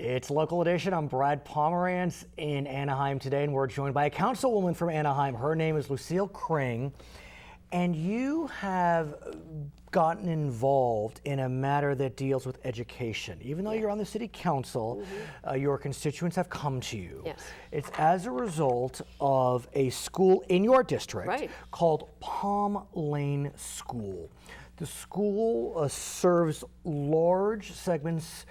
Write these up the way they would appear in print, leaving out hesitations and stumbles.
It's Local Edition. I'm Brad Pomerance in Anaheim today, and we're joined by a councilwoman from Anaheim. Her name is Lucille Kring, and you have gotten involved in a matter that deals with education. Even though you're on the city council, your constituents have come to you. Yes. It's as a result of a school in your district called Palm Lane School. The school serves large segments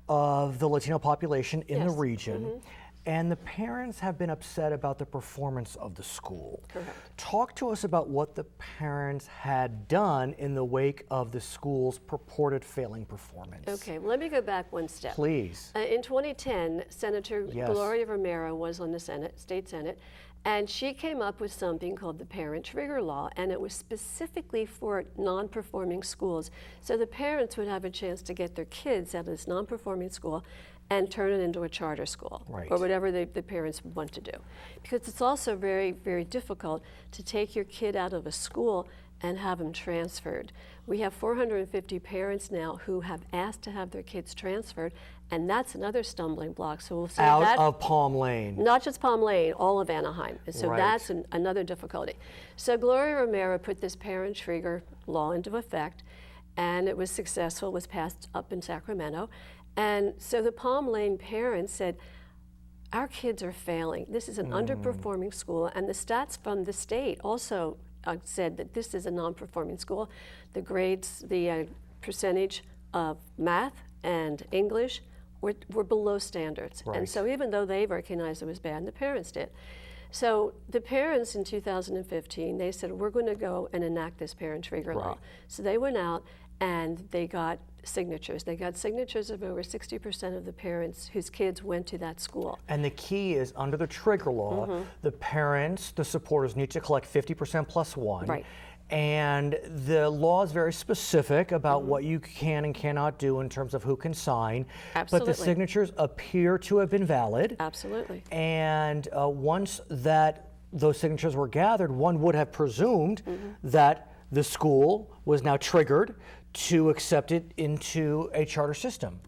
of the Latino population in the region, and the parents have been upset about the performance of the school. Correct. Talk to us about what the parents had done in the wake of the school's purported failing performance. Okay, well, let me go back one step. Please. In 2010, Senator Gloria Romero was on the state Senate, and she came up with something called the Parent Trigger Law, and it was specifically for non-performing schools. So the parents would have a chance to get their kids out of this non-performing school and turn it into a charter school, or whatever the parents want to do. Because it's also very, very difficult to take your kid out of a school and have them transferred. We have 450 parents now who have asked to have their kids transferred, and that's another stumbling block. So we'll say out of Palm Lane. Not just Palm Lane, all of Anaheim. And so that's another difficulty. So Gloria Romero put this Parent Trigger Law into effect, and it was successful, was passed up in Sacramento. And so the Palm Lane parents said, our kids are failing. This is an underperforming school, and the stats from the state also said that this is a non-performing school. The grades, the percentage of math and English were below standards. And so even though they recognized it was bad, and the parents did. So the parents in 2015, they said, we're going to go and enact this Parent Trigger Law. So they went out and they got signatures. They got signatures of over 60% of the parents whose kids went to that school. And the key is, under the trigger law, the parents, the supporters, need to collect 50% plus one. And the law is very specific about what you can and cannot do in terms of who can sign. But the signatures appear to have been valid. And once those signatures were gathered, one would have presumed that the school was now triggered to accept it into a charter system.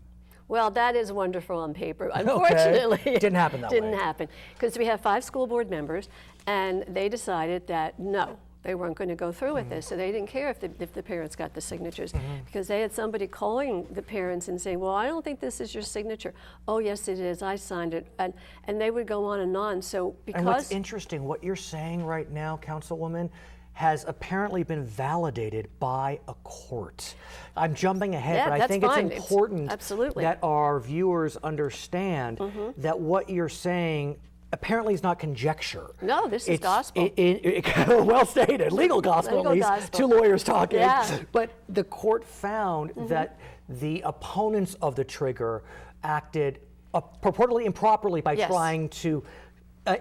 Well, that is wonderful on paper. Unfortunately, it didn't happen that way. Didn't happen, because we have 5 school board members, and they decided that no, they weren't going to go through with this. So they didn't care if the parents got the signatures, because they had somebody calling the parents and saying, well, I don't think this is your signature. Oh, yes, it is. I signed it. And they would go on and on. So because— And what's interesting, what you're saying right now, Councilwoman, has apparently been validated by a court. I'm jumping ahead, but I think it's important that our viewers understand that what you're saying apparently is not conjecture. No, this is gospel. Well stated, legal gospel at least, 2 lawyers talking. But the court found that the opponents of the trigger acted purportedly improperly by trying to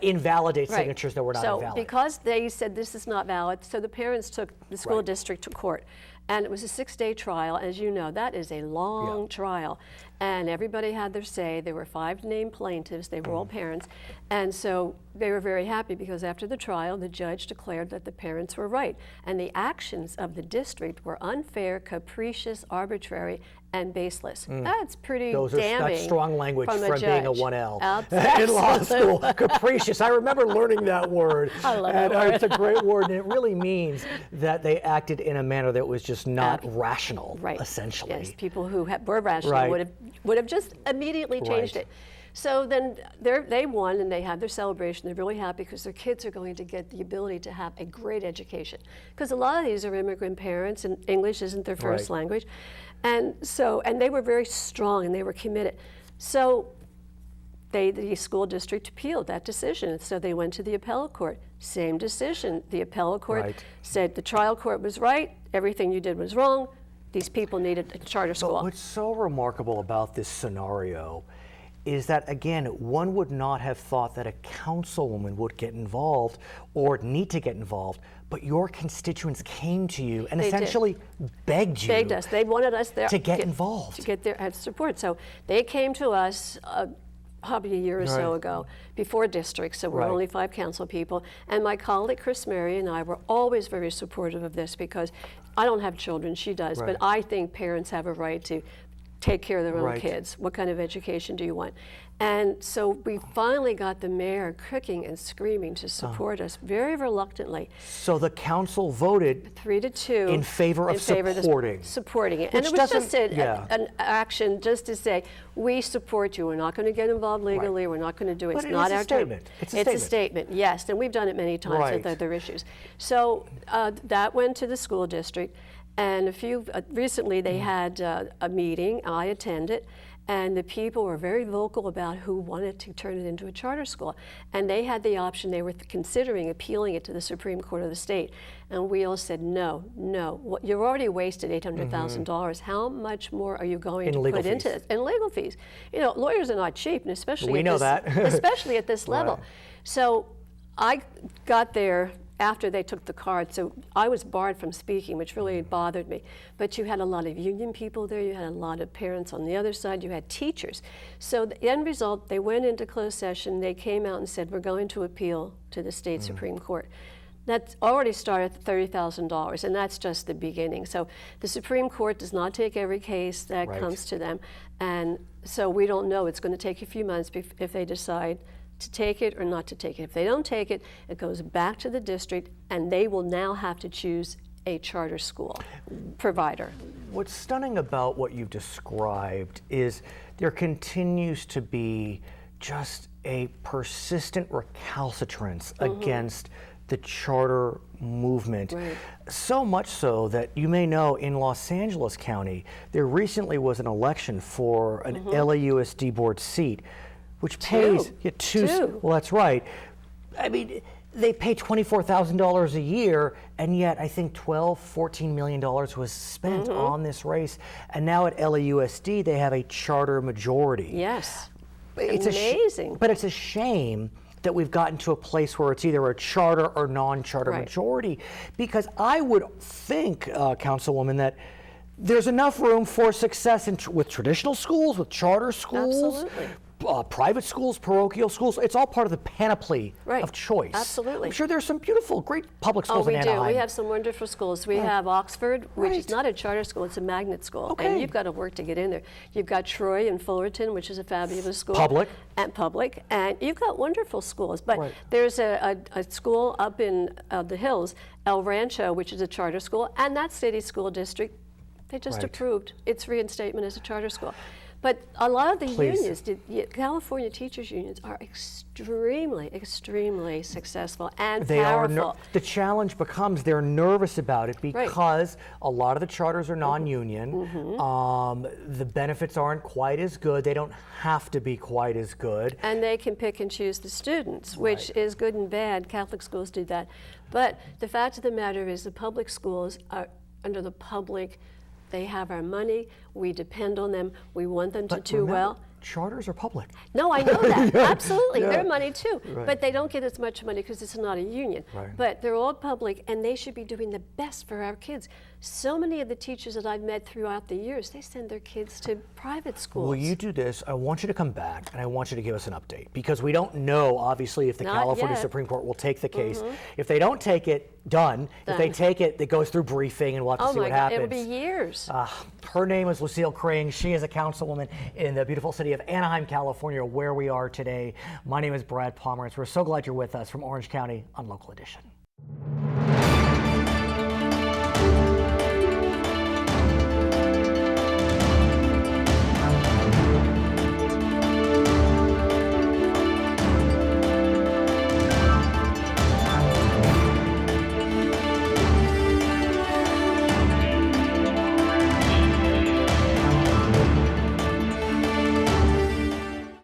invalidate signatures that were not invalid. So because they said this is not valid, so the parents took the school district to court. And it was a 6-day trial. As you know, that is a long trial. And everybody had their say. There were 5 named plaintiffs. They were all parents. And so they were very happy, because after the trial, the judge declared that the parents were right. And the actions of the district were unfair, capricious, arbitrary, and baseless. That's pretty damning. That's strong language from being a 1L in law school. Capricious. I remember learning that word. I love that word. It's a great word, and it really means that they acted in a manner that was just not rational, essentially. Yes, people who were rational would have just immediately changed it. So then they won, and they had their celebration. They're really happy because their kids are going to get the ability to have a great education. Because a lot of these are immigrant parents, and English isn't their first language. And they were very strong, and they were committed. So the school district appealed that decision. So they went to the appellate court. Same decision. The appellate court said the trial court was right. Everything you did was wrong. These people needed a charter school. But what's so remarkable about this scenario is that, again, one would not have thought that a councilwoman would get involved or need to get involved, but your constituents came to you and essentially begged us. They wanted us there to get involved, to get their support. So they came to us probably a year or so ago, before districts, so we're only 5 council people. And my colleague Chris Mary and I were always very supportive of this, because I don't have children, she does, but I think parents have a right to take care of their own Right. kids. What kind of education do you want? And so we finally got the mayor kicking and screaming to support us, very reluctantly. So the council voted 3-2 in favor of supporting it. And it was just an action just to say, we support you. We're not going to get involved legally. We're not going to do it. But It's not a our statement. time. It's a statement, yes. And we've done it many times with other issues. So that went to the school district. And recently they had a meeting. I attended. And the people were very vocal about who wanted to turn it into a charter school. And they had the option, they were considering appealing it to the Supreme Court of the state. And we all said, no, no. You've already wasted $800,000. How much more are you going to put into it? And legal fees. You know, lawyers are not cheap, and especially especially at this level. Right. So I got there after they took the card, so I was barred from speaking, which really bothered me. But you had a lot of union people there, you had a lot of parents on the other side, you had teachers. So the end result, they went into closed session, they came out and said, we're going to appeal to the state Supreme Court. That's already started at $30,000, and that's just the beginning. So the Supreme Court does not take every case that comes to them, and so we don't know. It's going to take a few months if they decide to take it or not to take it. If they don't take it, it goes back to the district, and they will now have to choose a charter school provider. What's stunning about what you've described is there continues to be just a persistent recalcitrance against the charter movement. Right. So much so that you may know in Los Angeles County, there recently was an election for an LAUSD board seat, which pays two. Well, that's right. I mean, they pay $24,000 a year, and yet I think $14 million was spent on this race. And now at LAUSD, they have a charter majority. Yes, it's amazing. But it's a shame that we've gotten to a place where it's either a charter or non-charter majority, because I would think, Councilwoman, that there's enough room for success with traditional schools, with charter schools. Absolutely. Private schools, parochial schools, it's all part of the panoply of choice. Absolutely. I'm sure there's some beautiful, great public schools in Anaheim. Oh, we do. We have some wonderful schools. We have Oxford, which is not a charter school, it's a magnet school. And you've got to work to get in there. You've got Troy and Fullerton, which is a fabulous school. Public. And you've got wonderful schools. But there's a school up in the hills, El Rancho, which is a charter school, and that city school district, they just approved its reinstatement as a charter school. But a lot of the unions, California teachers' unions, are extremely, extremely successful and powerful. The challenge becomes they're nervous about it because a lot of the charters are non-union. The benefits aren't quite as good. They don't have to be quite as good. And they can pick and choose the students, which is good and bad. Catholic schools do that. But the fact of the matter is the public schools are under the public. They have our money. We depend on them. We want them to do well. Charters are public. No, I know that. Absolutely. Their money too. But they don't get as much money because it's not a union. But they're all public, and they should be doing the best for our kids. So many of the teachers that I've met throughout the years, they send their kids to private schools. Will you do this? I want you to come back, and I want you to give us an update, because we don't know, obviously, if the California Supreme Court will take the case. If they don't take it, done. If they take it, it goes through briefing, and we'll have to see what happens. It will be years. Her name is Lucille Kring. She is a councilwoman in the beautiful city of Anaheim, California, where we are today. My name is Brad Pomerance. We're so glad you're with us from Orange County on Local Edition.